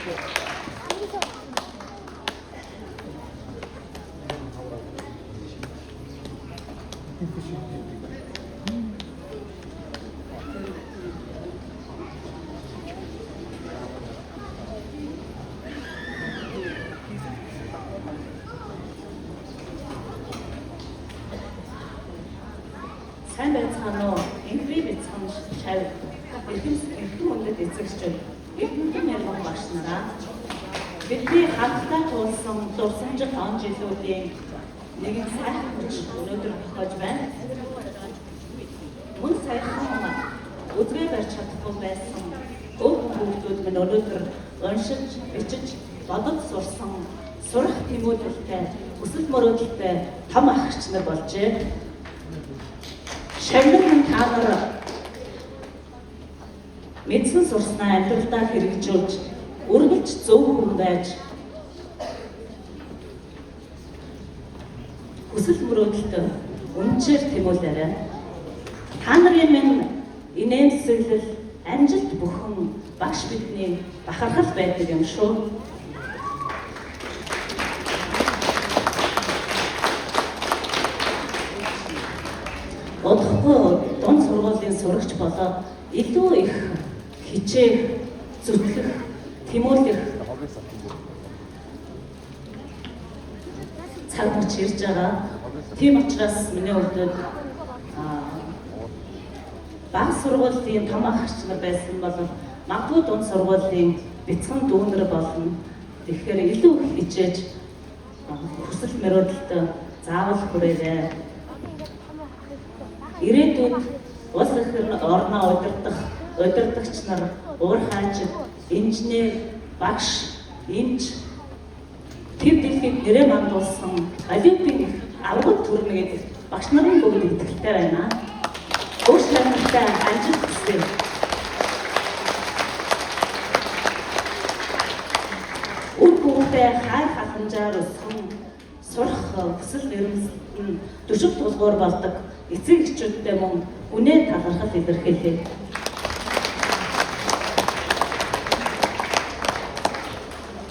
Сайн байцгаана уу? Инфри бицхан шав. Эрхэм үндэд эзэгч эрдэнэт ярмаг багш нараа бидний хамтдаа туулсан дурсамжит он жилүүдийн нэгэн сайхан хүч өнөөдөр тохиож байна. Мөн сайхан үзгээ барьж чадахгүй байсан хүүхдүүд минь өнөөдөр уншиж, бичиж, бодож сурсан сурах тэмүүлэлтэй, хүсэл мөрөөдөлтэй том ахч нар болжээ. Шагнал та нар мэдсэн сурснаа амьдралдаа хэрэгжүүлж, үргэлж зөв хүн байж хүсэл мөрөөдөлтөд үнчээр тэмүүлээрэй. Та нарын минь инээмсэглэл, амжилт бүхэн багш бидний бахархал байдаг юм шүү. Удахгүй дунд сургуулийн сурагч болоод илүү их хичээх, зүтгэх, тэмүүлэх цаг мөч ирж байгаа. Тийм учраас миний хувьд бага сургуулийн том ахч нар байсан бол магадгүй дунд сургуулийн бяцхан дүүнэр болно. Тэгэхээр илүү их хичээж хүсэл мөрөөдөлтөд заавал хүрээрэй. Ирээдүйд улс орноо удирдагч нар, уур хаажид, инженер, багш, эмч тэр дэлхийд нэрээ мандуулсан олимпийн аврагт төрнө гэдэг багш нарын бүгд итгэлтэй байна. Өөр шалгалтай ажил хүсье. Үр хүүхдээ хайр халамжаар өсгөн сурах хүсэл эрмэлзэлд нь төшөв тулгуур болдог эцэг эхчүүдтэй мөн үнэ талархал илэрхийлээ.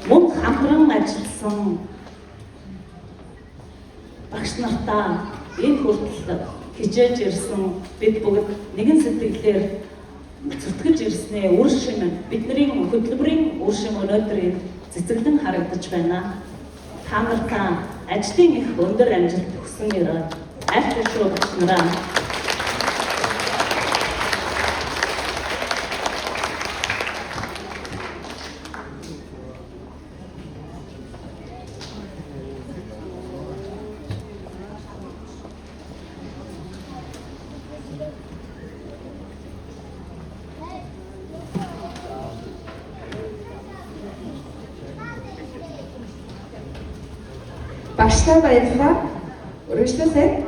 Мөн хамтран ажилласан багш нартаа энэ хүртэл хичээж ирсэн бид бүгд нэгэн сэтгэлээр зүтгэж ирснээ үр шим бидний хөтөлбөрийн үр шим өнөөдөр цэцэглэн харагдаж байна. Та нартай ажлын их өндөр амжилт хүсэн ирээд аль шүү багш нараа. Багшлаа баярлалаа. Өргөжлөөсэй.